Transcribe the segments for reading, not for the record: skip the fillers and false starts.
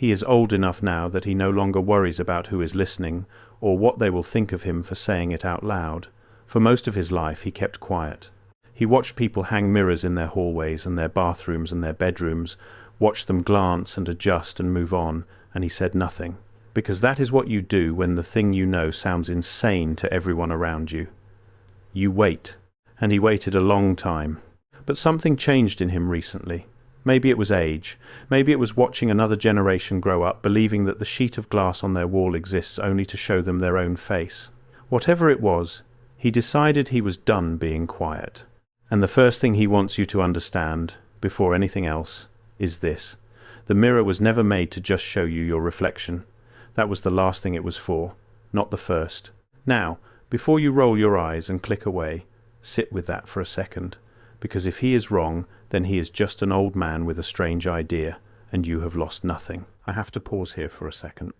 He is old enough now that he no longer worries about who is listening or what they will think of him for saying it out loud. For most of his life he kept quiet. He watched people hang mirrors in their hallways and their bathrooms and their bedrooms, watched them glance and adjust and move on, and he said nothing. Because that is what you do when the thing you know sounds insane to everyone around you. You wait. And he waited a long time. But something changed in him recently. Maybe it was age. Maybe it was watching another generation grow up, believing that the sheet of glass on their wall exists only to show them their own face. Whatever it was, he decided he was done being quiet. And the first thing he wants you to understand, before anything else, is this. The mirror was never made to just show you your reflection. That was the last thing it was for, not the first. Now, before you roll your eyes and click away, sit with that for a second. Because if he is wrong, then he is just an old man with a strange idea, and you have lost nothing. I have to pause here for a second.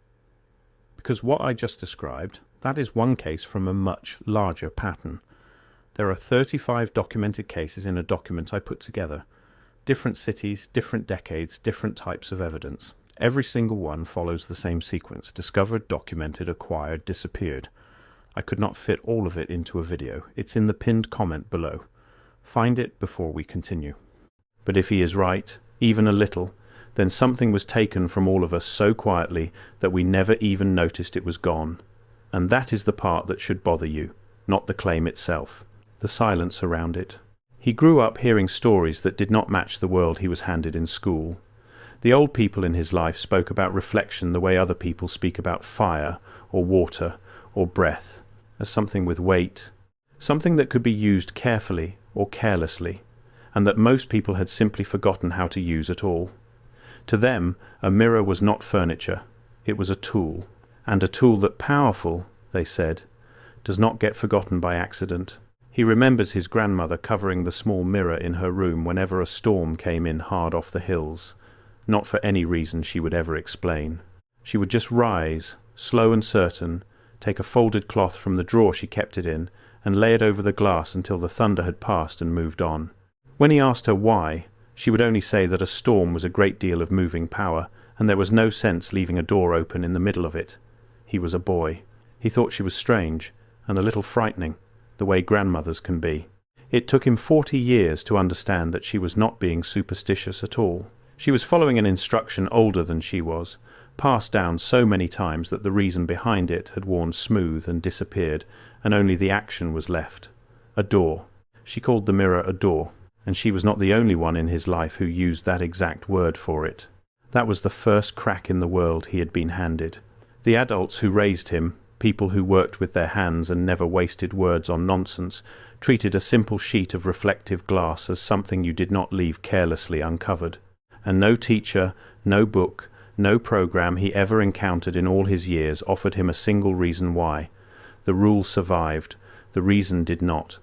Because what I just described, that is one case from a much larger pattern. There are 35 documented cases in a document I put together. Different cities, different decades, different types of evidence. Every single one follows the same sequence: discovered, documented, acquired, disappeared. I could not fit all of it into a video. It's in the pinned comment below. Find it before we continue. But if he is right, even a little, then something was taken from all of us so quietly that we never even noticed it was gone. And that is the part that should bother you, not the claim itself, the silence around it. He grew up hearing stories that did not match the world he was handed in school. The old people in his life spoke about reflection the way other people speak about fire or water or breath, as something with weight, something that could be used carefully or carelessly, and that most people had simply forgotten how to use at all. To them, a mirror was not furniture, it was a tool, and a tool that powerful, they said, does not get forgotten by accident. He remembers his grandmother covering the small mirror in her room whenever a storm came in hard off the hills, not for any reason she would ever explain. She would just rise, slow and certain, take a folded cloth from the drawer she kept it in, and lay it over the glass until the thunder had passed and moved on. When he asked her why, she would only say that a storm was a great deal of moving power, and there was no sense leaving a door open in the middle of it. He was a boy. He thought she was strange, and a little frightening, the way grandmothers can be. It took him 40 years to understand that she was not being superstitious at all. She was following an instruction older than she was, passed down so many times that the reason behind it had worn smooth and disappeared, and only the action was left. A door. She called the mirror a door, and she was not the only one in his life who used that exact word for it. That was the first crack in the world he had been handed. The adults who raised him, people who worked with their hands and never wasted words on nonsense, treated a simple sheet of reflective glass as something you did not leave carelessly uncovered. And no teacher, no book, no program he ever encountered in all his years offered him a single reason why. The rule survived, the reason did not.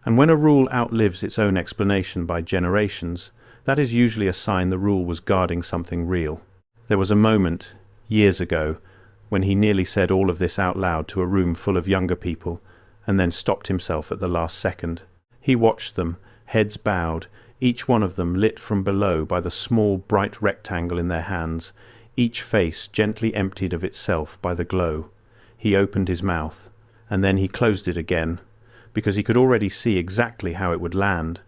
And when a rule outlives its own explanation by generations, that is usually a sign the rule was guarding something real. There was a moment, years ago, when he nearly said all of this out loud to a room full of younger people, and then stopped himself at the last second. He watched them, heads bowed, each one of them lit from below by the small bright rectangle in their hands, each face gently emptied of itself by the glow. He opened his mouth, and then he closed it again, because he could already see exactly how it would land.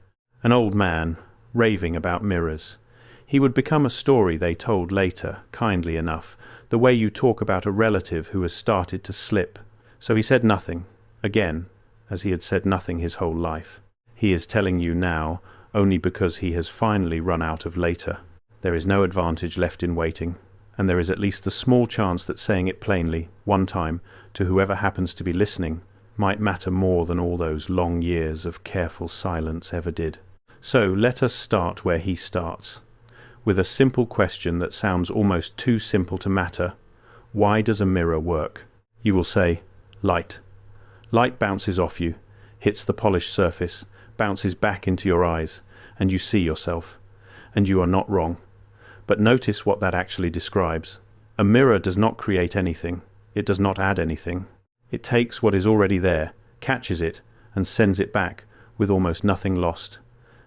An old man, raving about mirrors. He would become a story they told later, kindly enough, the way you talk about a relative who has started to slip. So he said nothing, again, as he had said nothing his whole life. He is telling you now only because he has finally run out of later. There is no advantage left in waiting, and there is at least the small chance that saying it plainly, one time, to whoever happens to be listening, might matter more than all those long years of careful silence ever did. So let us start where he starts, with a simple question that sounds almost too simple to matter. Why does a mirror work? You will say, light. Light bounces off you, hits the polished surface, bounces back into your eyes, and you see yourself. And you are not wrong. But notice what that actually describes. A mirror does not create anything. It does not add anything. It takes what is already there, catches it, and sends it back, with almost nothing lost.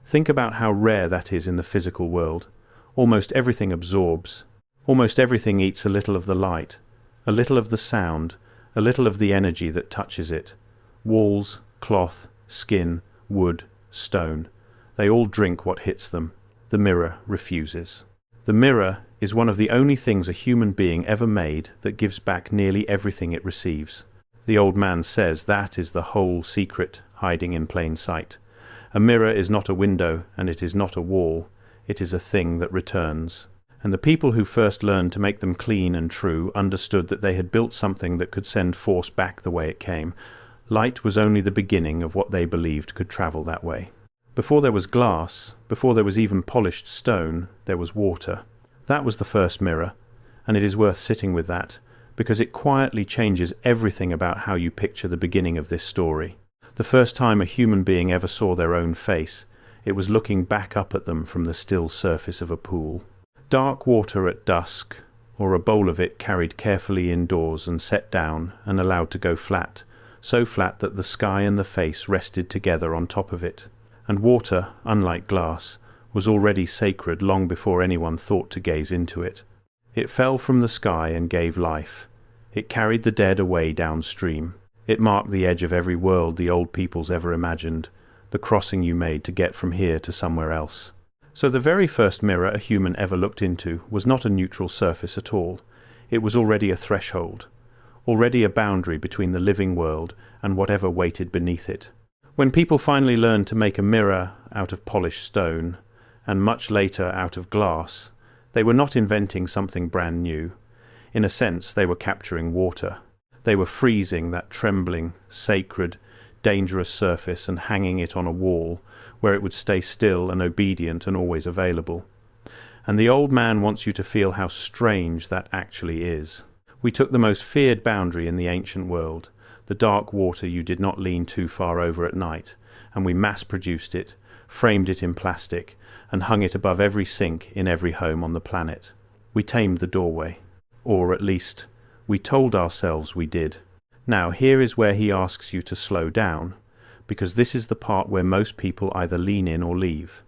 Think about how rare that is in the physical world. Almost everything absorbs. Almost everything eats a little of the light, a little of the sound, a little of the energy that touches it. Walls, cloth, skin, wood, stone. They all drink what hits them. The mirror refuses. The mirror is one of the only things a human being ever made that gives back nearly everything it receives. The old man says that is the whole secret hiding in plain sight. A mirror is not a window, and it is not a wall. It is a thing that returns. And the people who first learned to make them clean and true understood that they had built something that could send force back the way it came. Light was only the beginning of what they believed could travel that way. Before there was glass, before there was even polished stone, there was water. That was the first mirror, and it is worth sitting with that, because it quietly changes everything about how you picture the beginning of this story. The first time a human being ever saw their own face, it was looking back up at them from the still surface of a pool. Dark water at dusk, or a bowl of it carried carefully indoors and set down and allowed to go flat, so flat that the sky and the face rested together on top of it. And water, unlike glass, was already sacred long before anyone thought to gaze into it. It fell from the sky and gave life. It carried the dead away downstream. It marked the edge of every world the old peoples ever imagined, the crossing you made to get from here to somewhere else. So the very first mirror a human ever looked into was not a neutral surface at all. It was already a threshold, already a boundary between the living world and whatever waited beneath it. When people finally learned to make a mirror out of polished stone, and much later out of glass, they were not inventing something brand new. In a sense, they were capturing water. They were freezing that trembling, sacred, dangerous surface and hanging it on a wall where it would stay still and obedient and always available. And the old man wants you to feel how strange that actually is. We took the most feared boundary in the ancient world, the dark water you did not lean too far over at night, and we mass-produced it, framed it in plastic, and hung it above every sink in every home on the planet. We tamed the doorway. Or, at least, we told ourselves we did. Now, here is where he asks you to slow down, because this is the part where most people either lean in or leave.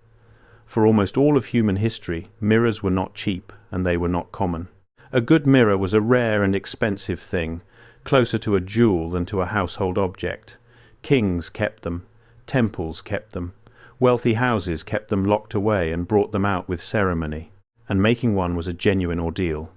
For almost all of human history, mirrors were not cheap, and they were not common. A good mirror was a rare and expensive thing, closer to a jewel than to a household object. Kings kept them. Temples kept them. Wealthy houses kept them locked away and brought them out with ceremony. And making one was a genuine ordeal,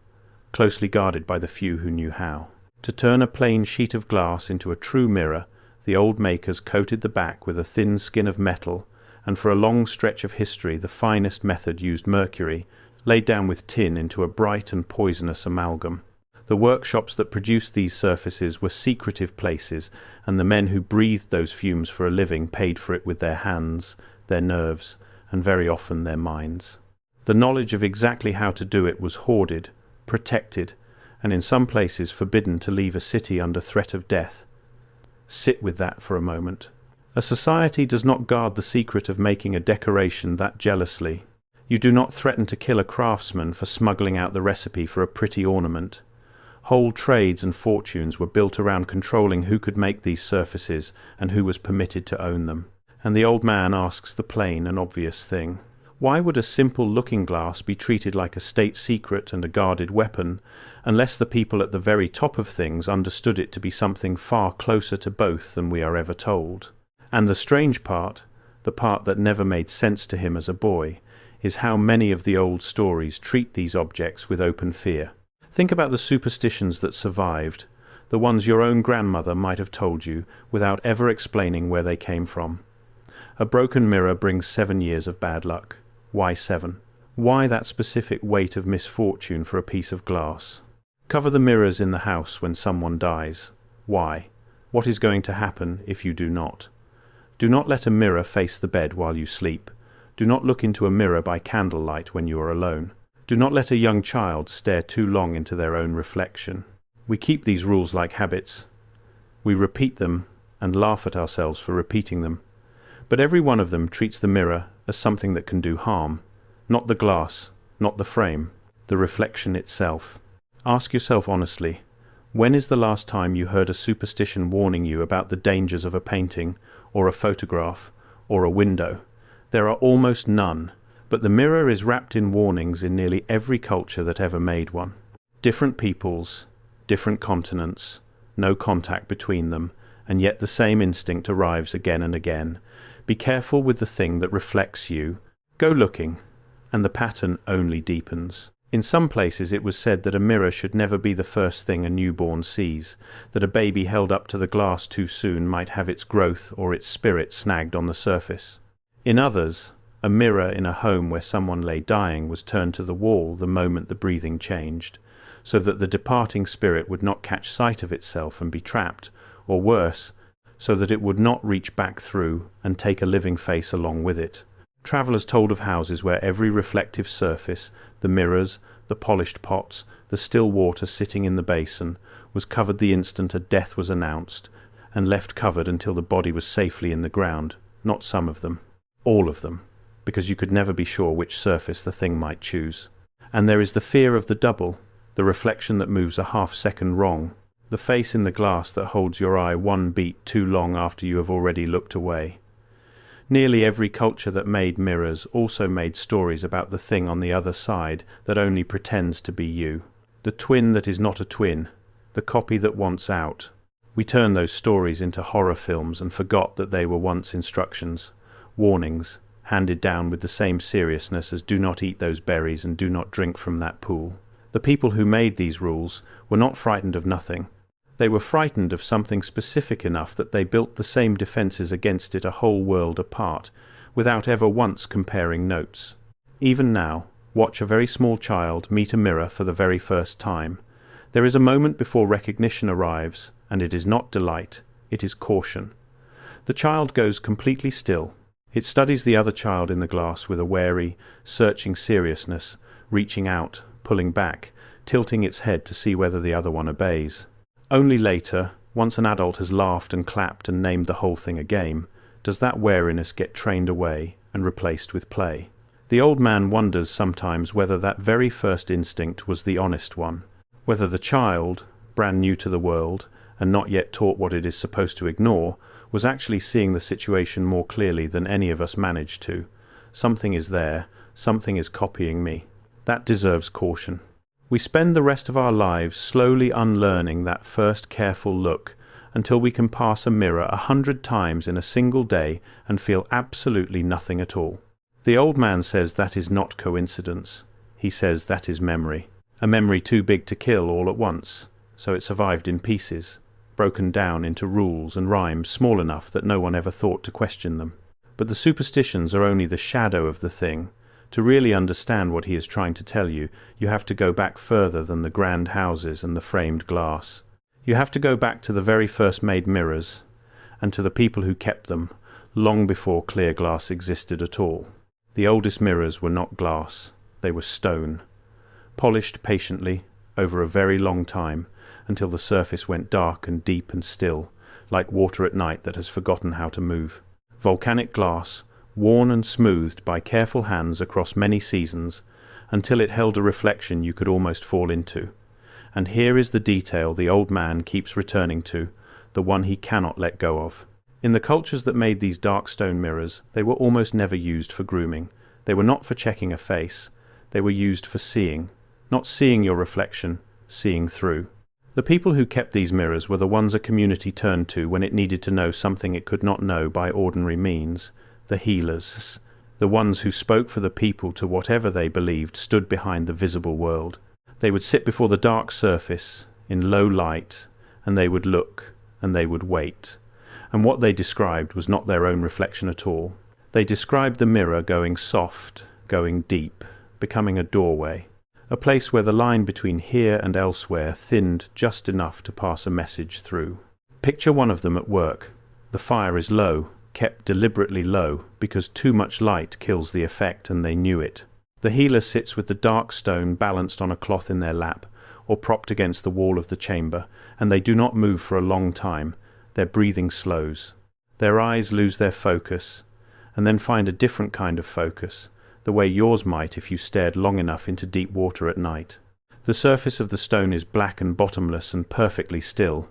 closely guarded by the few who knew how. To turn a plain sheet of glass into a true mirror, the old makers coated the back with a thin skin of metal, and for a long stretch of history the finest method used mercury, laid down with tin into a bright and poisonous amalgam. The workshops that produced these surfaces were secretive places, and the men who breathed those fumes for a living paid for it with their hands, their nerves, and very often their minds. The knowledge of exactly how to do it was hoarded, protected, and in some places forbidden to leave a city under threat of death. Sit with that for a moment. A society does not guard the secret of making a decoration that jealously. You do not threaten to kill a craftsman for smuggling out the recipe for a pretty ornament. Whole trades and fortunes were built around controlling who could make these surfaces and who was permitted to own them. And the old man asks the plain and obvious thing. Why would a simple looking-glass be treated like a state secret and a guarded weapon, unless the people at the very top of things understood it to be something far closer to both than we are ever told? And the strange part, the part that never made sense to him as a boy, is how many of the old stories treat these objects with open fear. Think about the superstitions that survived, the ones your own grandmother might have told you without ever explaining where they came from. A broken mirror brings 7 years of bad luck. Why 7? Why that specific weight of misfortune for a piece of glass? Cover the mirrors in the house when someone dies. Why? What is going to happen if you do not? Do not let a mirror face the bed while you sleep. Do not look into a mirror by candlelight when you are alone. Do not let a young child stare too long into their own reflection. We keep these rules like habits. We repeat them and laugh at ourselves for repeating them. But every one of them treats the mirror as something that can do harm. Not the glass, not the frame, the reflection itself. Ask yourself honestly, when is the last time you heard a superstition warning you about the dangers of a painting, or a photograph, or a window? There are almost none, But the mirror is wrapped in warnings in nearly every culture that ever made one. Different peoples, different continents, no contact between them, and yet the same instinct arrives again and again. Be careful with the thing that reflects you. Go looking, and the pattern only deepens. In some places it was said that a mirror should never be the first thing a newborn sees, that a baby held up to the glass too soon might have its growth or its spirit snagged on the surface. In others, a mirror in a home where someone lay dying was turned to the wall the moment the breathing changed, so that the departing spirit would not catch sight of itself and be trapped, or worse, so that it would not reach back through and take a living face along with it. Travellers told of houses where every reflective surface, the mirrors, the polished pots, the still water sitting in the basin, was covered the instant a death was announced, and left covered until the body was safely in the ground. Not some of them, all of them, because you could never be sure which surface the thing might choose. And there is the fear of the double, the reflection that moves a half-second wrong, the face in the glass that holds your eye one beat too long after you have already looked away. Nearly every culture that made mirrors also made stories about the thing on the other side that only pretends to be you, the twin that is not a twin, the copy that wants out. We turned those stories into horror films and forgot that they were once instructions, warnings, handed down with the same seriousness as do not eat those berries and do not drink from that pool. The people who made these rules were not frightened of nothing. They were frightened of something specific enough that they built the same defences against it a whole world apart, without ever once comparing notes. Even now, watch a very small child meet a mirror for the very first time. There is a moment before recognition arrives, and it is not delight, it is caution. The child goes completely still. It studies the other child in the glass with a wary, searching seriousness, reaching out, pulling back, tilting its head to see whether the other one obeys. Only later, once an adult has laughed and clapped and named the whole thing a game, does that wariness get trained away and replaced with play. The old man wonders sometimes whether that very first instinct was the honest one, whether the child, brand new to the world and not yet taught what it is supposed to ignore, was actually seeing the situation more clearly than any of us managed to. Something is there, something is copying me. That deserves caution. We spend the rest of our lives slowly unlearning that first careful look until we can pass a mirror 100 times in a single day and feel absolutely nothing at all. The old man says that is not coincidence. He says that is memory. A memory too big to kill all at once, so it survived in pieces, broken down into rules and rhymes small enough that no one ever thought to question them. But the superstitions are only the shadow of the thing. To really understand what he is trying to tell you, you have to go back further than the grand houses and the framed glass. You have to go back to the very first made mirrors, and to the people who kept them, long before clear glass existed at all. The oldest mirrors were not glass, they were stone, polished patiently over a very long time, until the surface went dark and deep and still, like water at night that has forgotten how to move. Volcanic glass, worn and smoothed by careful hands across many seasons, until it held a reflection you could almost fall into. And here is the detail the old man keeps returning to, the one he cannot let go of. In the cultures that made these dark stone mirrors, they were almost never used for grooming. They were not for checking a face. They were used for seeing. Not seeing your reflection, seeing through. The people who kept these mirrors were the ones a community turned to when it needed to know something it could not know by ordinary means. The healers, the ones who spoke for the people to whatever they believed stood behind the visible world. They would sit before the dark surface, in low light, and they would look, and they would wait. And what they described was not their own reflection at all. They described the mirror going soft, going deep, becoming a doorway, a place where the line between here and elsewhere thinned just enough to pass a message through. Picture one of them at work. The fire is low, kept deliberately low, because too much light kills the effect, and they knew it. The healer sits with the dark stone balanced on a cloth in their lap, or propped against the wall of the chamber, and they do not move for a long time. Their breathing slows. Their eyes lose their focus, and then find a different kind of focus, the way yours might if you stared long enough into deep water at night. The surface of the stone is black and bottomless and perfectly still,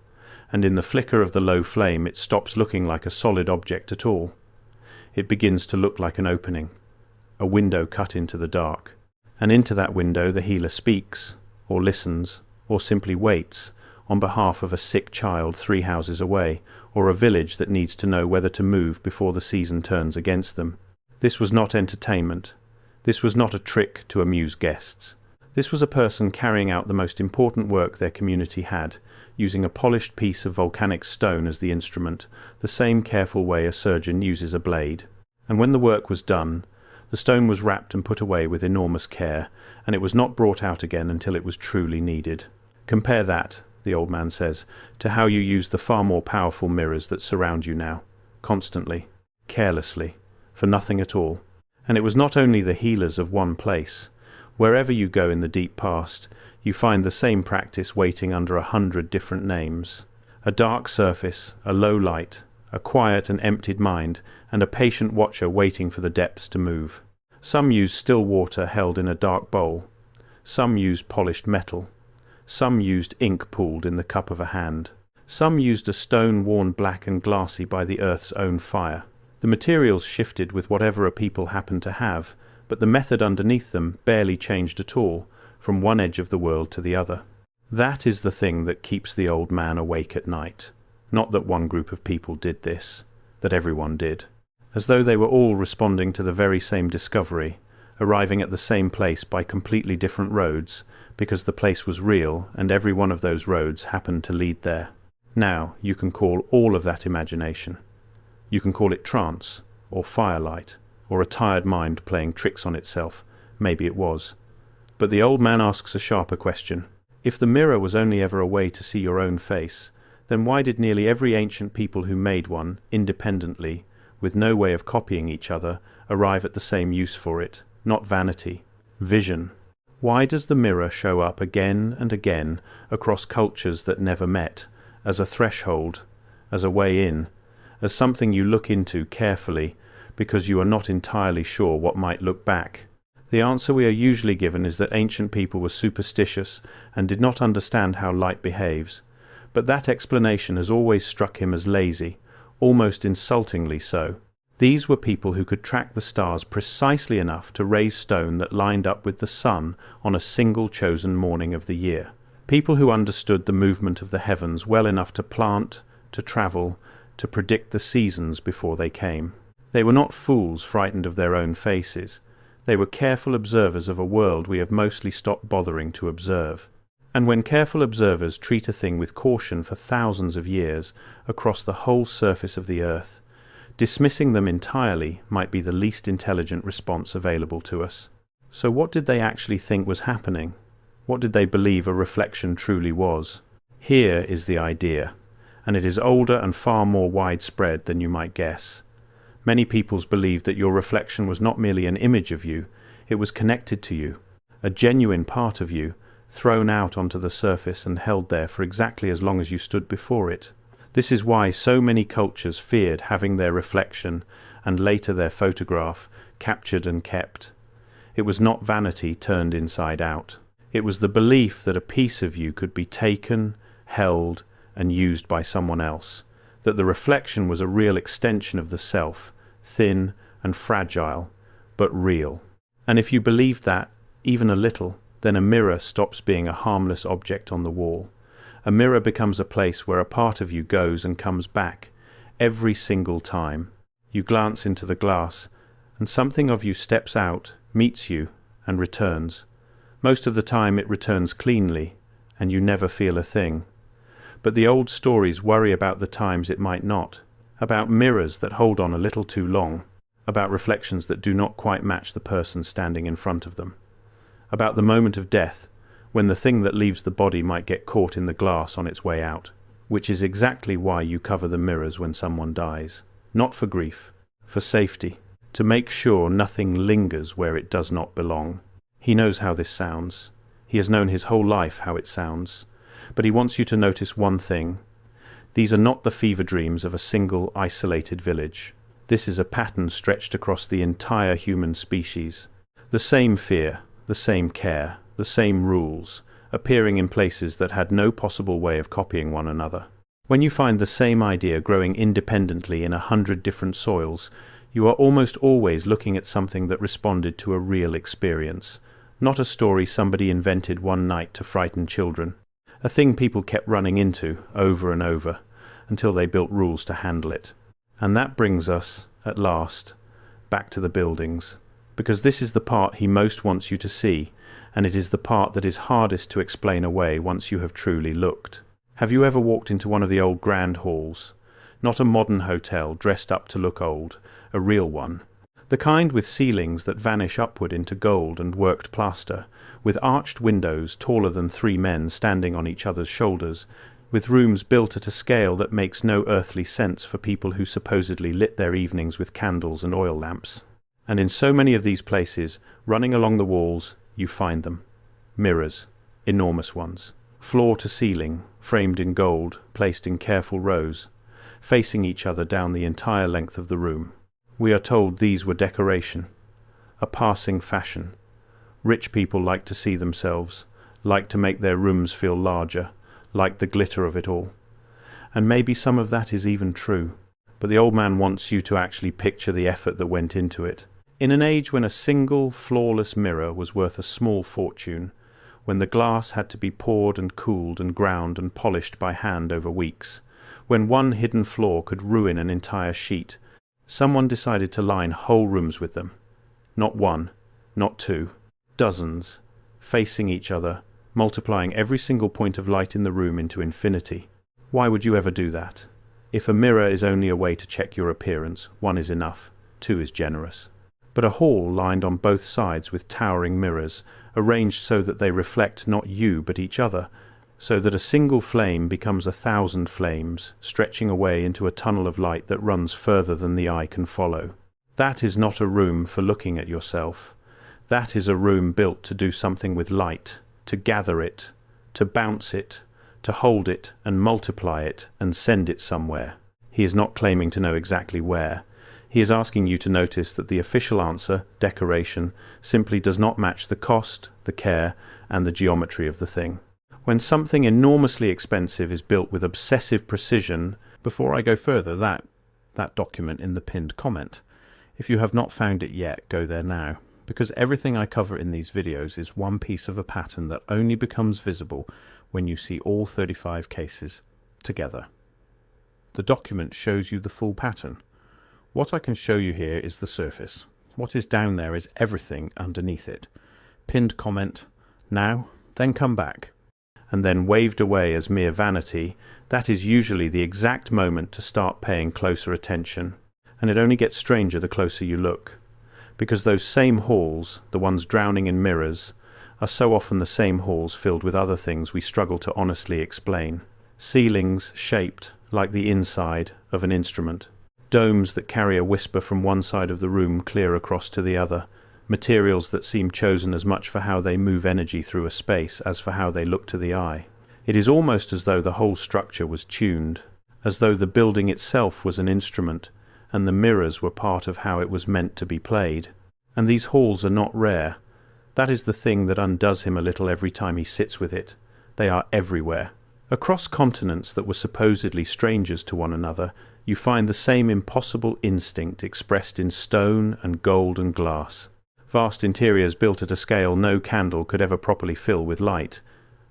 and in the flicker of the low flame it stops looking like a solid object at all. It begins to look like an opening. a window cut into the dark. And into that window the healer speaks, or listens, or simply waits, on behalf of a sick child 3 houses away, or a village that needs to know whether to move before the season turns against them. This was not entertainment. This was not a trick to amuse guests. This was a person carrying out the most important work their community had, using a polished piece of volcanic stone as the instrument, the same careful way a surgeon uses a blade. And when the work was done, the stone was wrapped and put away with enormous care, and it was not brought out again until it was truly needed. Compare that, the old man says, to how you use the far more powerful mirrors that surround you now, constantly, carelessly, for nothing at all. And it was not only the healers of one place. Wherever you go in the deep past, you find the same practice waiting under 100 different names. A dark surface, a low light, a quiet and emptied mind, and a patient watcher waiting for the depths to move. Some used still water held in a dark bowl. Some used polished metal. Some used ink pooled in the cup of a hand. Some used a stone worn black and glassy by the earth's own fire. The materials shifted with whatever a people happened to have, but the method underneath them barely changed at all, from one edge of the world to the other. That is the thing that keeps the old man awake at night. Not that one group of people did this, that everyone did. As though they were all responding to the very same discovery, arriving at the same place by completely different roads, because the place was real and every one of those roads happened to lead there. Now you can call all of that imagination. You can call it trance, or firelight, or a tired mind playing tricks on itself. Maybe it was. But the old man asks a sharper question. If the mirror was only ever a way to see your own face, then why did nearly every ancient people who made one, independently, with no way of copying each other, arrive at the same use for it? Not vanity, vision. Why does the mirror show up again and again across cultures that never met, as a threshold, as a way in, as something you look into carefully, because you are not entirely sure what might look back? The answer we are usually given is that ancient people were superstitious and did not understand how light behaves. But that explanation has always struck him as lazy, almost insultingly so. These were people who could track the stars precisely enough to raise stone that lined up with the sun on a single chosen morning of the year. People who understood the movement of the heavens well enough to plant, to travel, to predict the seasons before they came. They were not fools frightened of their own faces. They were careful observers of a world we have mostly stopped bothering to observe. And when careful observers treat a thing with caution for thousands of years across the whole surface of the earth, dismissing them entirely might be the least intelligent response available to us. So what did they actually think was happening? What did they believe a reflection truly was? Here is the idea, and it is older and far more widespread than you might guess. Many peoples believed that your reflection was not merely an image of you, it was connected to you, a genuine part of you, thrown out onto the surface and held there for exactly as long as you stood before it. This is why so many cultures feared having their reflection, and later their photograph, captured and kept. It was not vanity turned inside out. It was the belief that a piece of you could be taken, held, and used by someone else, that the reflection was a real extension of the self, thin and fragile, but real. And if you believed that, even a little, then a mirror stops being a harmless object on the wall. A mirror becomes a place where a part of you goes and comes back, every single time. You glance into the glass, and something of you steps out, meets you, and returns. Most of the time it returns cleanly, and you never feel a thing. But the old stories worry about the times it might not, about mirrors that hold on a little too long, about reflections that do not quite match the person standing in front of them, about the moment of death, when the thing that leaves the body might get caught in the glass on its way out, which is exactly why you cover the mirrors when someone dies. Not for grief, for safety, to make sure nothing lingers where it does not belong. He knows how this sounds. He has known his whole life how it sounds. But he wants you to notice one thing. These are not the fever dreams of a single isolated village. This is a pattern stretched across the entire human species. The same fear, the same care, the same rules, appearing in places that had no possible way of copying one another. When you find the same idea growing independently in 100 different soils, You are almost always looking at something that responded to a real experience, not a story somebody invented one night to frighten children, a thing people kept running into over and over until they built rules to handle it. And that brings us, at last, back to the buildings, because this is the part he most wants you to see, and it is the part that is hardest to explain away once you have truly looked. Have you ever walked into one of the old grand halls? Not a modern hotel dressed up to look old, a real one. The kind with ceilings that vanish upward into gold and worked plaster, with arched windows taller than 3 men standing on each other's shoulders, with rooms built at a scale that makes no earthly sense for people who supposedly lit their evenings with candles and oil lamps. And in so many of these places, running along the walls, you find them. Mirrors, enormous ones, floor to ceiling, framed in gold, placed in careful rows, facing each other down the entire length of the room. We are told these were decoration, a passing fashion. Rich people like to see themselves, like to make their rooms feel larger, like the glitter of it all. And maybe some of that is even true, but the old man wants you to actually picture the effort that went into it. In an age when a single, flawless mirror was worth a small fortune, when the glass had to be poured and cooled and ground and polished by hand over weeks, when one hidden flaw could ruin an entire sheet, someone decided to line whole rooms with them. Not one, not two, dozens, facing each other, multiplying every single point of light in the room into infinity. Why would you ever do that? If a mirror is only a way to check your appearance, 1 is enough, 2 is generous. But a hall lined on both sides with towering mirrors, arranged so that they reflect not you but each other, so that a single flame becomes 1,000 flames, stretching away into a tunnel of light that runs further than the eye can follow. That is not a room for looking at yourself. That is a room built to do something with light, to gather it, to bounce it, to hold it and multiply it and send it somewhere. He is not claiming to know exactly where. He is asking you to notice that the official answer, decoration, simply does not match the cost, the care, and the geometry of the thing. When something enormously expensive is built with obsessive precision, before I go further, that document in the pinned comment. If you have not found it yet, go there now, because everything I cover in these videos is one piece of a pattern that only becomes visible when you see all 35 cases together. The document shows you the full pattern. What I can show you here is the surface. What is down there is everything underneath it. Pinned comment, now, then come back. And then waved away as mere vanity, that is usually the exact moment to start paying closer attention. And it only gets stranger the closer you look. Because those same halls, the ones drowning in mirrors, are so often the same halls filled with other things we struggle to honestly explain. Ceilings shaped like the inside of an instrument. Domes that carry a whisper from one side of the room clear across to the other. Materials that seem chosen as much for how they move energy through a space as for how they look to the eye. It is almost as though the whole structure was tuned, as though the building itself was an instrument, and the mirrors were part of how it was meant to be played. And these halls are not rare. That is the thing that undoes him a little every time he sits with it. They are everywhere. Across continents that were supposedly strangers to one another, you find the same impossible instinct expressed in stone and gold and glass. Vast interiors built at a scale no candle could ever properly fill with light.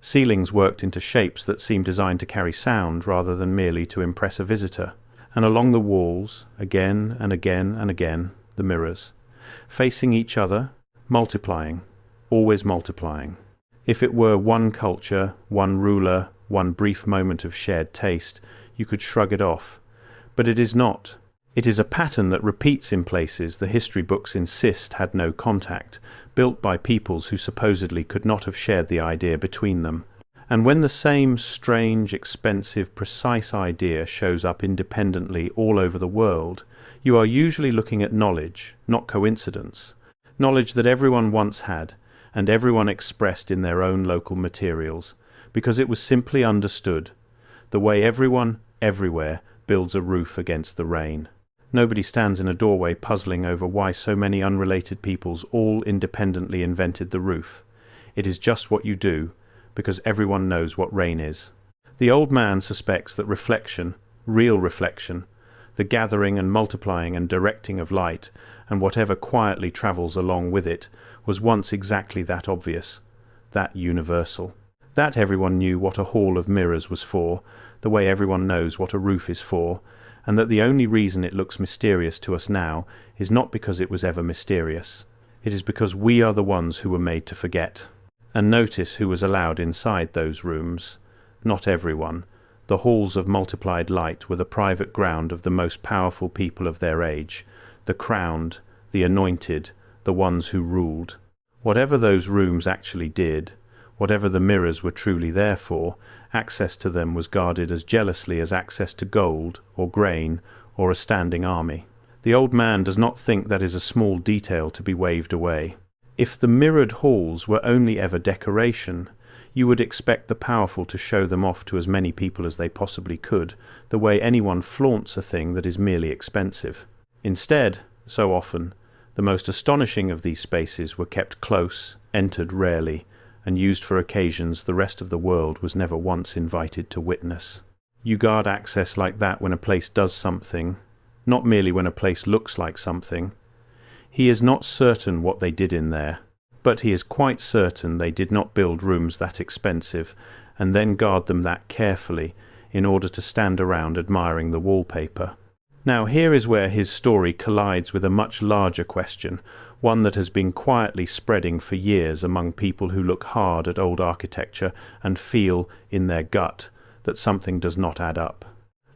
Ceilings worked into shapes that seemed designed to carry sound rather than merely to impress a visitor. And along the walls, again and again and again, the mirrors, facing each other, multiplying, always multiplying. If it were one culture, one ruler, one brief moment of shared taste, you could shrug it off. But it is not. It is a pattern that repeats in places the history books insist had no contact, built by peoples who supposedly could not have shared the idea between them. And when the same strange, expensive, precise idea shows up independently all over the world, you are usually looking at knowledge, not coincidence. Knowledge that everyone once had, and everyone expressed in their own local materials, because it was simply understood, the way everyone, everywhere, builds a roof against the rain. Nobody stands in a doorway puzzling over why so many unrelated peoples all independently invented the roof. It is just what you do, because everyone knows what rain is. The old man suspects that reflection, real reflection, The gathering and multiplying and directing of light, and whatever quietly travels along with it, was once exactly that obvious, that universal. That everyone knew what a hall of mirrors was for, the way everyone knows what a roof is for, and that the only reason it looks mysterious to us now is not because it was ever mysterious. It is because we are the ones who were made to forget. And notice who was allowed inside those rooms. Not everyone. The halls of multiplied light were the private ground of the most powerful people of their age, the crowned, the anointed, the ones who ruled. Whatever those rooms actually did, whatever the mirrors were truly there for, access to them was guarded as jealously as access to gold, or grain, or a standing army. The old man does not think that is a small detail to be waved away. If the mirrored halls were only ever decoration, you would expect the powerful to show them off to as many people as they possibly could, the way anyone flaunts a thing that is merely expensive. Instead, so often, the most astonishing of these spaces were kept close, entered rarely, and used for occasions the rest of the world was never once invited to witness. You guard access like that when a place does something, not merely when a place looks like something. He is not certain what they did in there, but he is quite certain they did not build rooms that expensive and then guard them that carefully in order to stand around admiring the wallpaper. Now here is where his story collides with a much larger question, one that has been quietly spreading for years among people who look hard at old architecture and feel, in their gut, that something does not add up.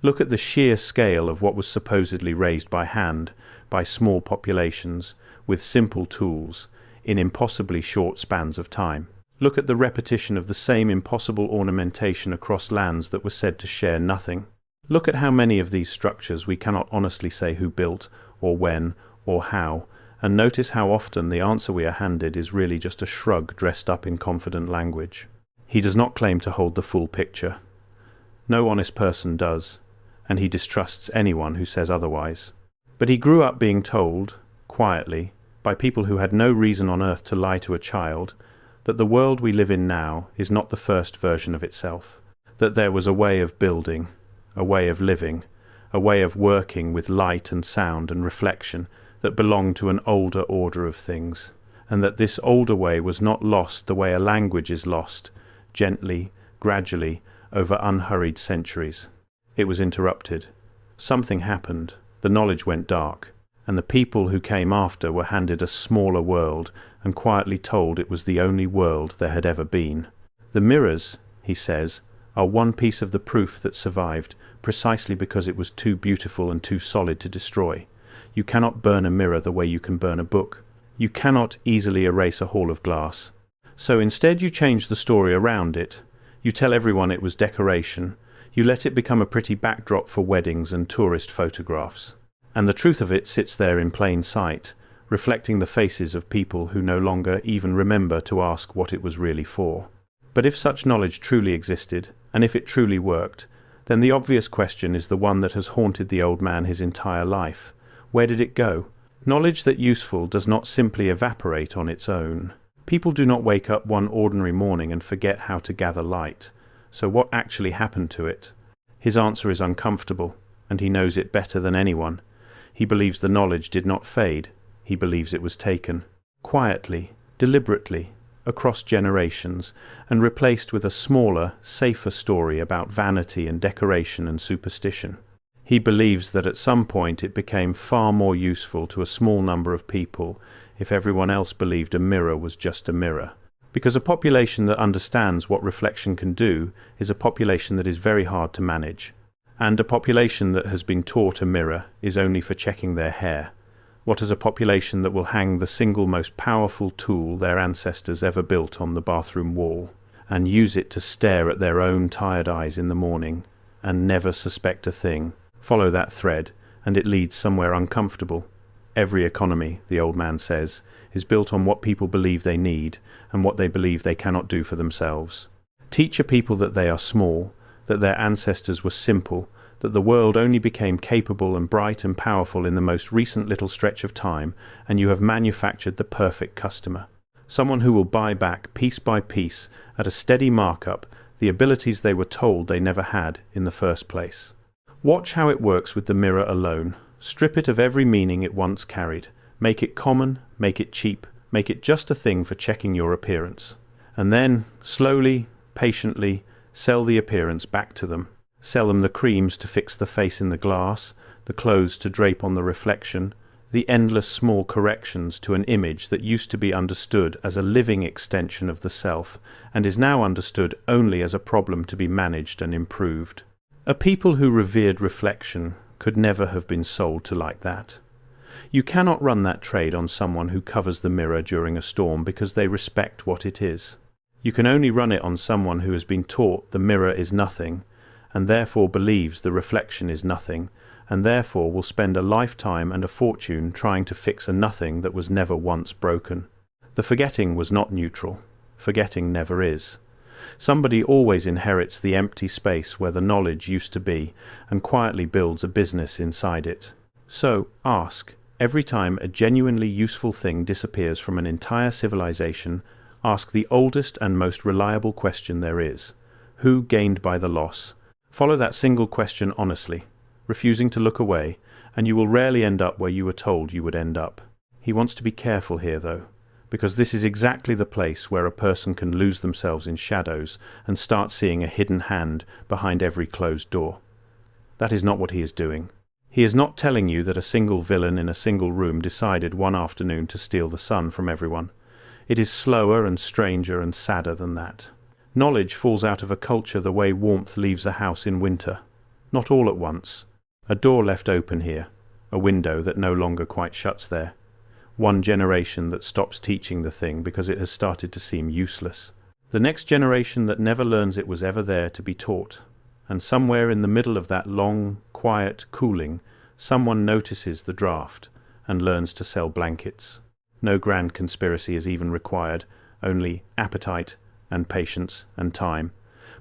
Look at the sheer scale of what was supposedly raised by hand, by small populations, with simple tools, in impossibly short spans of time. Look at the repetition of the same impossible ornamentation across lands that were said to share nothing. Look at how many of these structures we cannot honestly say who built, or when, or how, and notice how often the answer we are handed is really just a shrug dressed up in confident language. He does not claim to hold the full picture. No honest person does, and he distrusts anyone who says otherwise. But he grew up being told, quietly, by people who had no reason on earth to lie to a child, that the world we live in now is not the first version of itself, that there was a way of building, a way of living, a way of working with light and sound and reflection that belonged to an older order of things, and that this older way was not lost the way a language is lost, gently, gradually, over unhurried centuries. It was interrupted. Something happened. The knowledge went dark, and the people who came after were handed a smaller world and quietly told it was the only world there had ever been. The mirrors, he says, are one piece of the proof that survived, precisely because it was too beautiful and too solid to destroy. You cannot burn a mirror the way you can burn a book. You cannot easily erase a hall of glass. So instead you change the story around it. You tell everyone it was decoration. You let it become a pretty backdrop for weddings and tourist photographs. And the truth of it sits there in plain sight, reflecting the faces of people who no longer even remember to ask what it was really for. But if such knowledge truly existed, and if it truly worked, then the obvious question is the one that has haunted the old man his entire life. Where did it go? Knowledge that useful does not simply evaporate on its own. People do not wake up one ordinary morning and forget how to gather light. So what actually happened to it? His answer is uncomfortable, and he knows it better than anyone. He believes the knowledge did not fade. He believes it was taken, quietly, deliberately, across generations, and replaced with a smaller, safer story about vanity and decoration and superstition. He believes that at some point it became far more useful to a small number of people if everyone else believed a mirror was just a mirror. Because a population that understands what reflection can do is a population that is very hard to manage. And a population that has been taught a mirror is only for checking their hair. What is a population that will hang the single most powerful tool their ancestors ever built on the bathroom wall, and use it to stare at their own tired eyes in the morning, and never suspect a thing? Follow that thread, and it leads somewhere uncomfortable. Every economy, the old man says, is built on what people believe they need, and what they believe they cannot do for themselves. Teach a people that they are small, that their ancestors were simple, that the world only became capable and bright and powerful in the most recent little stretch of time, and you have manufactured the perfect customer. Someone who will buy back, piece by piece, at a steady markup, the abilities they were told they never had in the first place. Watch how it works with the mirror alone. Strip it of every meaning it once carried. Make it common, make it cheap, make it just a thing for checking your appearance. And then, slowly, patiently, sell the appearance back to them. Sell them the creams to fix the face in the glass, the clothes to drape on the reflection, the endless small corrections to an image that used to be understood as a living extension of the self, and is now understood only as a problem to be managed and improved. A people who revered reflection could never have been sold to like that. You cannot run that trade on someone who covers the mirror during a storm because they respect what it is. You can only run it on someone who has been taught the mirror is nothing, and therefore believes the reflection is nothing, and therefore will spend a lifetime and a fortune trying to fix a nothing that was never once broken. The forgetting was not neutral. Forgetting never is. Somebody always inherits the empty space where the knowledge used to be, and quietly builds a business inside it. So, ask, every time a genuinely useful thing disappears from an entire civilization, ask the oldest and most reliable question there is. Who gained by the loss? Follow that single question honestly, refusing to look away, and you will rarely end up where you were told you would end up. He wants to be careful here, though, because this is exactly the place where a person can lose themselves in shadows and start seeing a hidden hand behind every closed door. That is not what he is doing. He is not telling you that a single villain in a single room decided one afternoon to steal the sun from everyone. It is slower and stranger and sadder than that. Knowledge falls out of a culture the way warmth leaves a house in winter. Not all at once. A door left open here, a window that no longer quite shuts there. One generation that stops teaching the thing because it has started to seem useless. The next generation that never learns it was ever there to be taught. And somewhere in the middle of that long, quiet cooling, someone notices the draft and learns to sell blankets. No grand conspiracy is even required, only appetite and patience and time.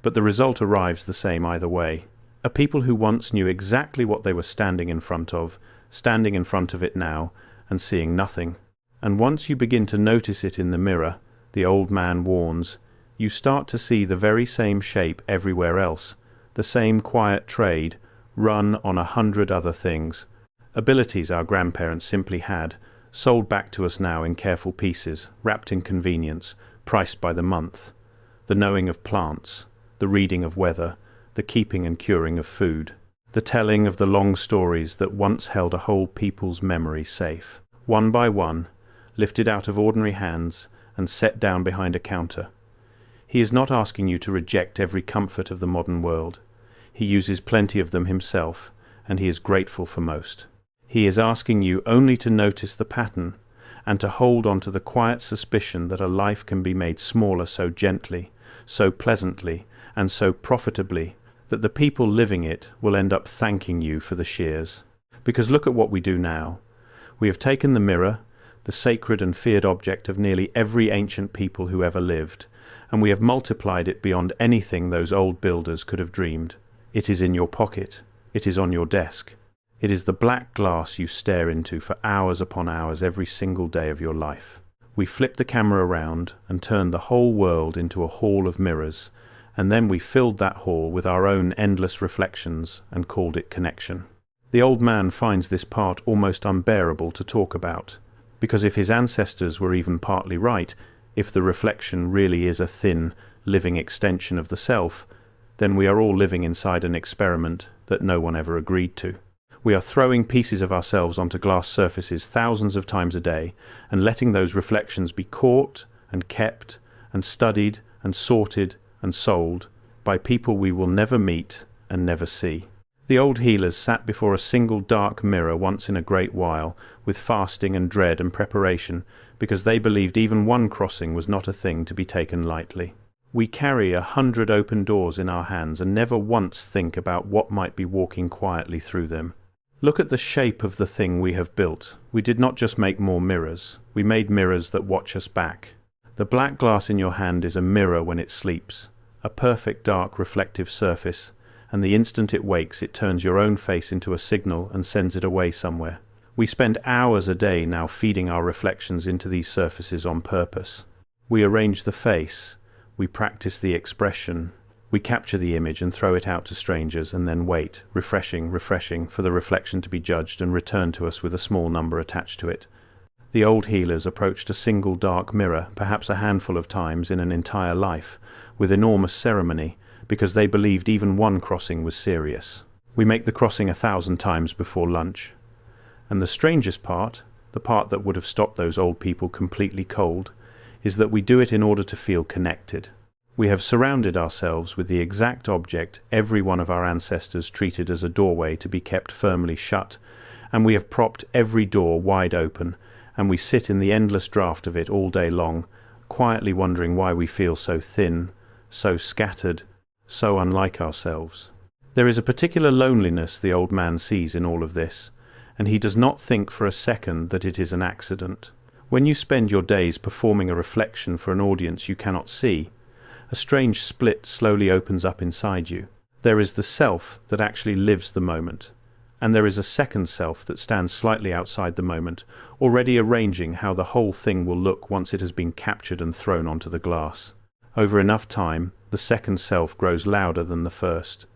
But the result arrives the same either way. A people who once knew exactly what they were standing in front of it now, and seeing nothing. And once you begin to notice it in the mirror, the old man warns, you start to see the very same shape everywhere else, the same quiet trade, run on 100 other things. Abilities our grandparents simply had, sold back to us now in careful pieces, wrapped in convenience, priced by the month. The knowing of plants, the reading of weather, the keeping and curing of food, the telling of the long stories that once held a whole people's memory safe, one by one, lifted out of ordinary hands and set down behind a counter. He is not asking you to reject every comfort of the modern world. He uses plenty of them himself, and he is grateful for most. He is asking you only to notice the pattern, and to hold on to the quiet suspicion that a life can be made smaller so gently, so pleasantly, and so profitably, that the people living it will end up thanking you for the shears. Because look at what we do now. We have taken the mirror, the sacred and feared object of nearly every ancient people who ever lived, and we have multiplied it beyond anything those old builders could have dreamed. It is in your pocket. It is on your desk. It is the black glass you stare into for hours upon hours every single day of your life. We flipped the camera around and turned the whole world into a hall of mirrors, and then we filled that hall with our own endless reflections and called it connection. The old man finds this part almost unbearable to talk about, because if his ancestors were even partly right, if the reflection really is a thin, living extension of the self, then we are all living inside an experiment that no one ever agreed to. We are throwing pieces of ourselves onto glass surfaces thousands of times a day and letting those reflections be caught and kept and studied and sorted and sold by people we will never meet and never see. The old healers sat before a single dark mirror once in a great while, with fasting and dread and preparation, because they believed even one crossing was not a thing to be taken lightly. We carry 100 open doors in our hands and never once think about what might be walking quietly through them. Look at the shape of the thing we have built. We did not just make more mirrors. We made mirrors that watch us back. The black glass in your hand is a mirror when it sleeps, a perfect dark reflective surface, and the instant it wakes it turns your own face into a signal and sends it away somewhere. We spend hours a day now feeding our reflections into these surfaces on purpose. We arrange the face, we practice the expression, We capture the image and throw it out to strangers and then wait, refreshing, for the reflection to be judged and returned to us with a small number attached to it. The old healers approached a single dark mirror, perhaps a handful of times in an entire life, with enormous ceremony, because they believed even one crossing was serious. We make the crossing 1,000 times before lunch. And the strangest part, the part that would have stopped those old people completely cold, is that we do it in order to feel connected. We have surrounded ourselves with the exact object every one of our ancestors treated as a doorway to be kept firmly shut, and we have propped every door wide open, and we sit in the endless draught of it all day long, quietly wondering why we feel so thin, so scattered, so unlike ourselves. There is a particular loneliness the old man sees in all of this, and he does not think for a second that it is an accident. When you spend your days performing a reflection for an audience you cannot see, a strange split slowly opens up inside you. There is the self that actually lives the moment, and there is a second self that stands slightly outside the moment, already arranging how the whole thing will look once it has been captured and thrown onto the glass. Over enough time, the second self grows louder than the first.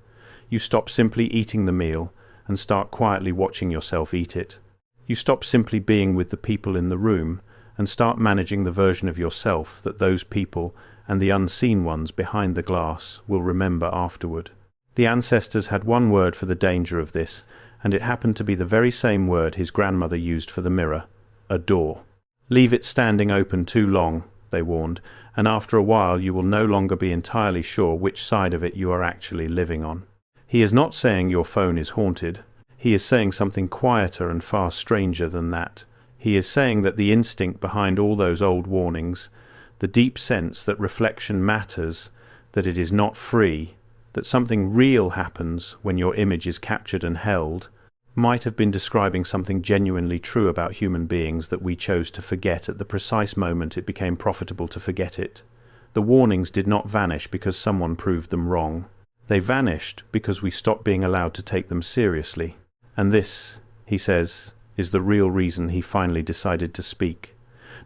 You stop simply eating the meal and start quietly watching yourself eat it. You stop simply being with the people in the room and start managing the version of yourself that those people and the unseen ones behind the glass will remember afterward. The ancestors had one word for the danger of this, and it happened to be the very same word his grandmother used for the mirror: a door. Leave it standing open too long, they warned, and after a while you will no longer be entirely sure which side of it you are actually living on. He is not saying your phone is haunted. He is saying something quieter and far stranger than that. He is saying that the instinct behind all those old warnings, the deep sense that reflection matters, that it is not free, that something real happens when your image is captured and held, might have been describing something genuinely true about human beings that we chose to forget at the precise moment it became profitable to forget it. The warnings did not vanish because someone proved them wrong. They vanished because we stopped being allowed to take them seriously. And this, he says, is the real reason he finally decided to speak.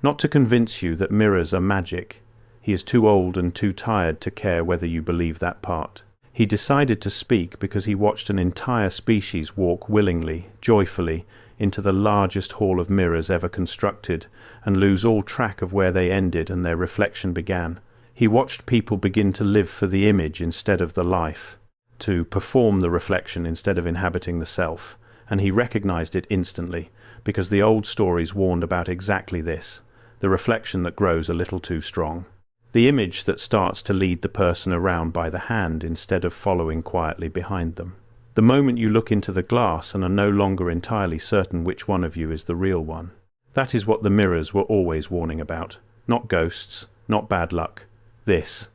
Not to convince you that mirrors are magic. He is too old and too tired to care whether you believe that part. He decided to speak because he watched an entire species walk willingly, joyfully, into the largest hall of mirrors ever constructed, and lose all track of where they ended and their reflection began. He watched people begin to live for the image instead of the life, to perform the reflection instead of inhabiting the self, and he recognized it instantly, because the old stories warned about exactly this, the reflection that grows a little too strong. The image that starts to lead the person around by the hand instead of following quietly behind them. The moment you look into the glass and are no longer entirely certain which one of you is the real one. That is what the mirrors were always warning about. Not ghosts, not bad luck. This.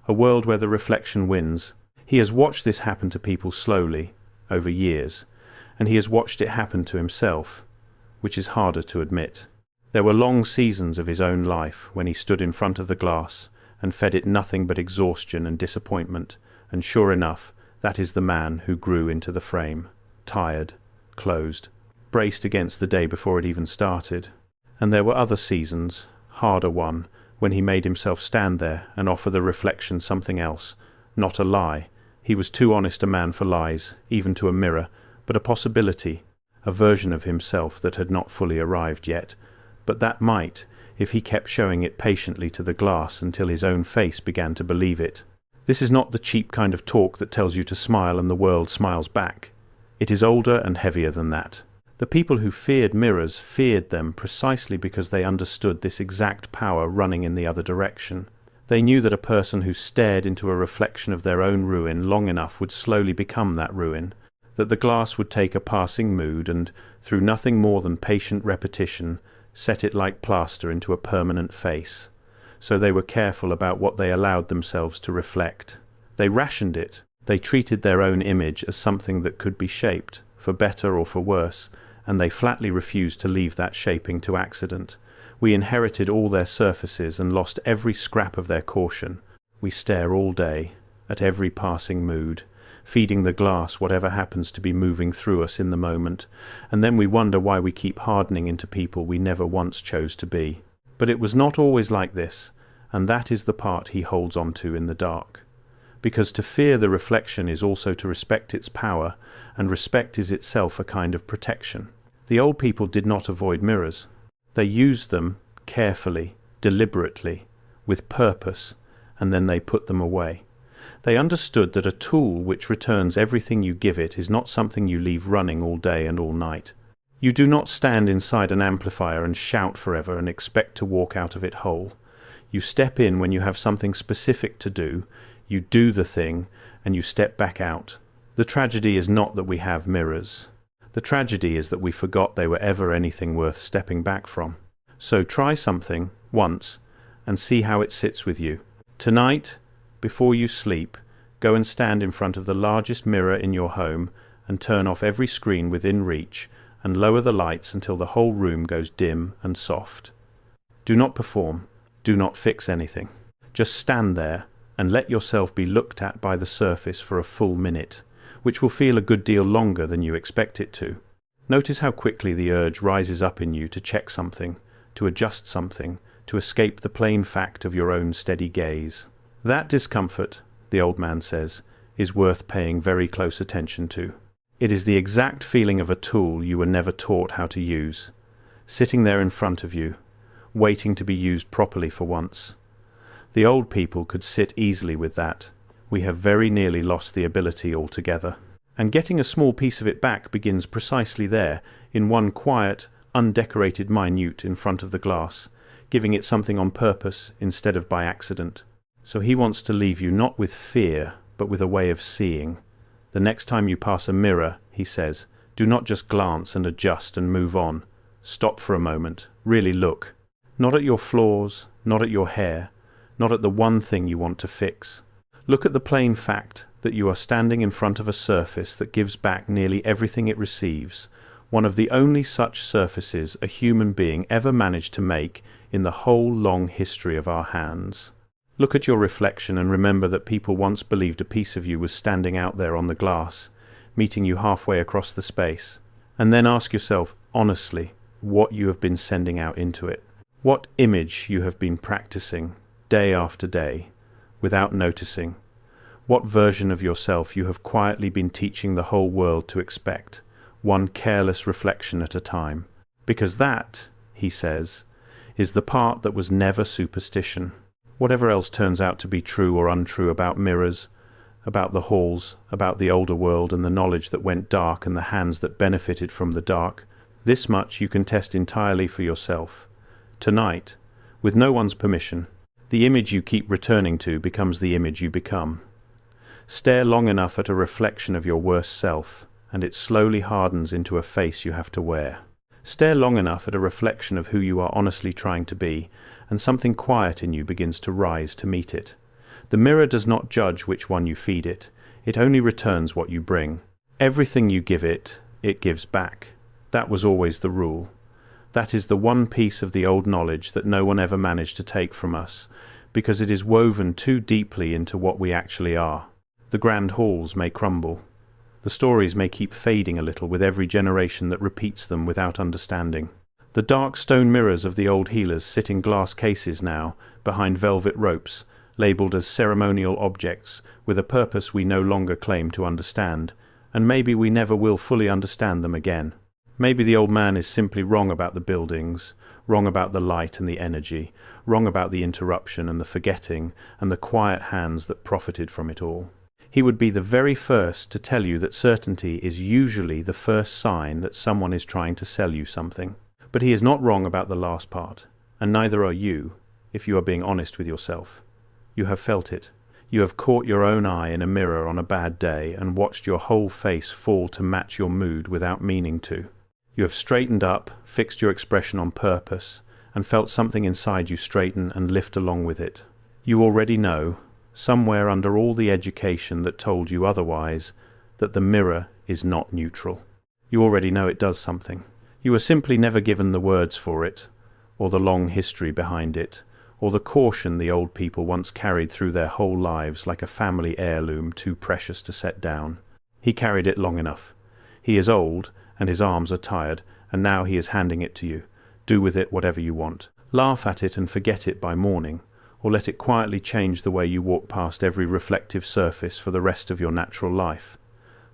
A world where the reflection wins. He has watched this happen to people slowly, over years, and he has watched it happen to himself, which is harder to admit. There were long seasons of his own life when he stood in front of the glass and fed it nothing but exhaustion and disappointment, and sure enough, that is the man who grew into the frame, tired, closed, braced against the day before it even started. And there were other seasons, harder one, when he made himself stand there and offer the reflection something else, not a lie. He was too honest a man for lies, even to a mirror, but a possibility, a version of himself that had not fully arrived yet, but that might, if he kept showing it patiently to the glass until his own face began to believe it. This is not the cheap kind of talk that tells you to smile and the world smiles back. It is older and heavier than that. The people who feared mirrors feared them precisely because they understood this exact power running in the other direction. They knew that a person who stared into a reflection of their own ruin long enough would slowly become that ruin, that the glass would take a passing mood and, through nothing more than patient repetition, set it like plaster into a permanent face. So they were careful about what they allowed themselves to reflect. They rationed it. They treated their own image as something that could be shaped, for better or for worse, and they flatly refused to leave that shaping to accident. We inherited all their surfaces and lost every scrap of their caution. We stare all day, at every passing mood, feeding the glass whatever happens to be moving through us in the moment, and then we wonder why we keep hardening into people we never once chose to be. But it was not always like this, and that is the part he holds on to in the dark. because to fear the reflection is also to respect its power, and respect is itself a kind of protection. The old people did not avoid mirrors. They used them carefully, deliberately, with purpose, and then they put them away. They understood that a tool which returns everything you give it is not something you leave running all day and all night. You do not stand inside an amplifier and shout forever and expect to walk out of it whole. You step in when you have something specific to do, you do the thing, and you step back out. The tragedy is not that we have mirrors. The tragedy is that we forgot they were ever anything worth stepping back from. So try something, once, and see how it sits with you. Tonight, before you sleep, go and stand in front of the largest mirror in your home and turn off every screen within reach and lower the lights until the whole room goes dim and soft. Do not perform. Do not fix anything. Just stand there and let yourself be looked at by the surface for a full minute, which will feel a good deal longer than you expect it to. Notice how quickly the urge rises up in you to check something, to adjust something, to escape the plain fact of your own steady gaze. That discomfort, the old man says, is worth paying very close attention to. It is the exact feeling of a tool you were never taught how to use, sitting there in front of you, waiting to be used properly for once. The old people could sit easily with that. We have very nearly lost the ability altogether. And getting a small piece of it back begins precisely there, in one quiet, undecorated minute in front of the glass, giving it something on purpose instead of by accident. So he wants to leave you not with fear, but with a way of seeing. The next time you pass a mirror, he says, do not just glance and adjust and move on. Stop for a moment. Really look. Not at your flaws, not at your hair, not at the one thing you want to fix. Look at the plain fact that you are standing in front of a surface that gives back nearly everything it receives, one of the only such surfaces a human being ever managed to make in the whole long history of our hands. Look at your reflection and remember that people once believed a piece of you was standing out there on the glass, meeting you halfway across the space. And then ask yourself, honestly, what you have been sending out into it. What image you have been practicing, day after day, without noticing. What version of yourself you have quietly been teaching the whole world to expect, one careless reflection at a time. Because that, he says, is the part that was never superstition. Whatever else turns out to be true or untrue about mirrors, about the halls, about the older world and the knowledge that went dark and the hands that benefited from the dark, this much you can test entirely for yourself. Tonight, with no one's permission, the image you keep returning to becomes the image you become. Stare long enough at a reflection of your worst self, and it slowly hardens into a face you have to wear. Stare long enough at a reflection of who you are honestly trying to be, and something quiet in you begins to rise to meet it. The mirror does not judge which one you feed it. It only returns what you bring. Everything you give it, it gives back. That was always the rule. That is the one piece of the old knowledge that no one ever managed to take from us, because it is woven too deeply into what we actually are. The grand halls may crumble. The stories may keep fading a little with every generation that repeats them without understanding. The dark stone mirrors of the old healers sit in glass cases now, behind velvet ropes, labelled as ceremonial objects, with a purpose we no longer claim to understand, and maybe we never will fully understand them again. Maybe the old man is simply wrong about the buildings, wrong about the light and the energy, wrong about the interruption and the forgetting, and the quiet hands that profited from it all. He would be the very first to tell you that certainty is usually the first sign that someone is trying to sell you something. But he is not wrong about the last part, and neither are you, if you are being honest with yourself. You have felt it. You have caught your own eye in a mirror on a bad day and watched your whole face fall to match your mood without meaning to. You have straightened up, fixed your expression on purpose, and felt something inside you straighten and lift along with it. You already know, somewhere under all the education that told you otherwise, that the mirror is not neutral. You already know it does something. You were simply never given the words for it, or the long history behind it, or the caution the old people once carried through their whole lives like a family heirloom too precious to set down. He carried it long enough. He is old, and his arms are tired, and now he is handing it to you. Do with it whatever you want. Laugh at it and forget it by morning, or let it quietly change the way you walk past every reflective surface for the rest of your natural life.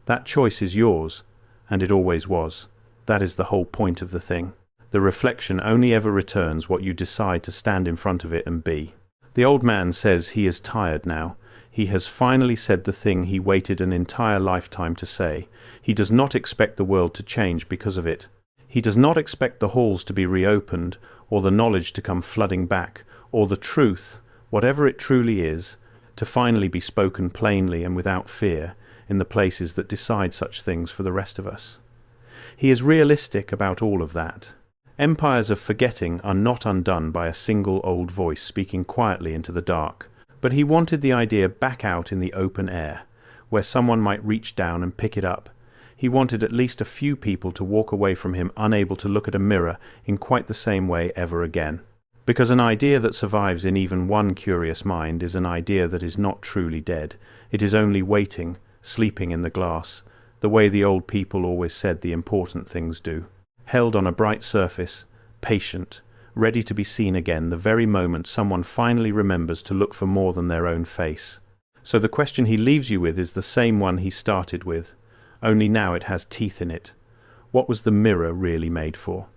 That choice is yours, and it always was. That is the whole point of the thing. The reflection only ever returns what you decide to stand in front of it and be. The old man says he is tired now. He has finally said the thing he waited an entire lifetime to say. He does not expect the world to change because of it. He does not expect the halls to be reopened, or the knowledge to come flooding back, or the truth, whatever it truly is, to finally be spoken plainly and without fear in the places that decide such things for the rest of us. He is realistic about all of that. Empires of forgetting are not undone by a single old voice speaking quietly into the dark, but he wanted the idea back out in the open air, where someone might reach down and pick it up. He wanted at least a few people to walk away from him unable to look at a mirror in quite the same way ever again. Because an idea that survives in even one curious mind is an idea that is not truly dead. It is only waiting, sleeping in the glass, the way the old people always said the important things do. Held on a bright surface, patient, ready to be seen again the very moment someone finally remembers to look for more than their own face. So the question he leaves you with is the same one he started with, only now it has teeth in it. What was the mirror really made for?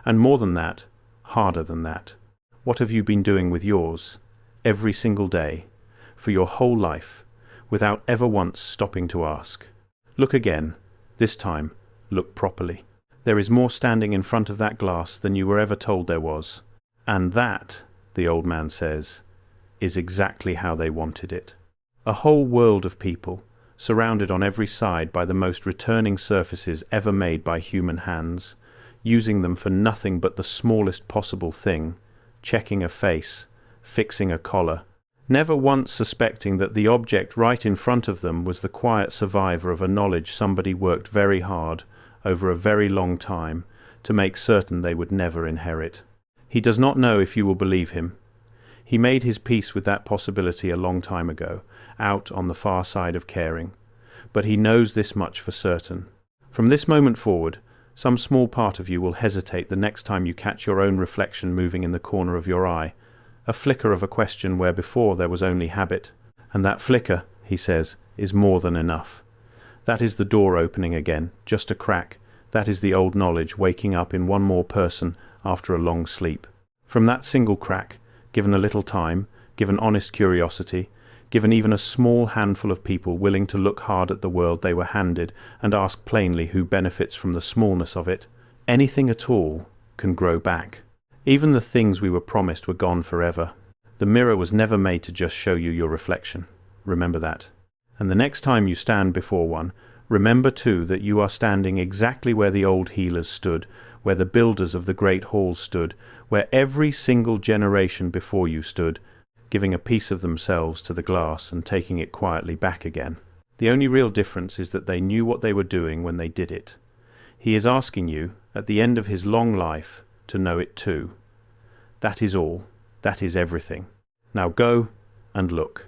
And more than that, harder than that, what have you been doing with yours, every single day, for your whole life, without ever once stopping to ask? Look again. This time, look properly. There is more standing in front of that glass than you were ever told there was. And that, the old man says, is exactly how they wanted it. A whole world of people, surrounded on every side by the most returning surfaces ever made by human hands, using them for nothing but the smallest possible thing, checking a face, fixing a collar, never once suspecting that the object right in front of them was the quiet survivor of a knowledge somebody worked very hard, over a very long time, to make certain they would never inherit. He does not know if you will believe him. He made his peace with that possibility a long time ago, out on the far side of caring. But he knows this much for certain. From this moment forward, some small part of you will hesitate the next time you catch your own reflection moving in the corner of your eye, a flicker of a question where before there was only habit. And that flicker, he says, is more than enough. That is the door opening again, just a crack. That is the old knowledge waking up in one more person after a long sleep. From that single crack, given a little time, given honest curiosity, given even a small handful of people willing to look hard at the world they were handed and ask plainly who benefits from the smallness of it, anything at all can grow back. Even the things we were promised were gone forever. The mirror was never made to just show you your reflection. Remember that. And the next time you stand before one, remember too that you are standing exactly where the old healers stood, where the builders of the great halls stood, where every single generation before you stood, giving a piece of themselves to the glass and taking it quietly back again. The only real difference is that they knew what they were doing when they did it. He is asking you, at the end of his long life, to know it too. That is all. That is everything. Now go and look.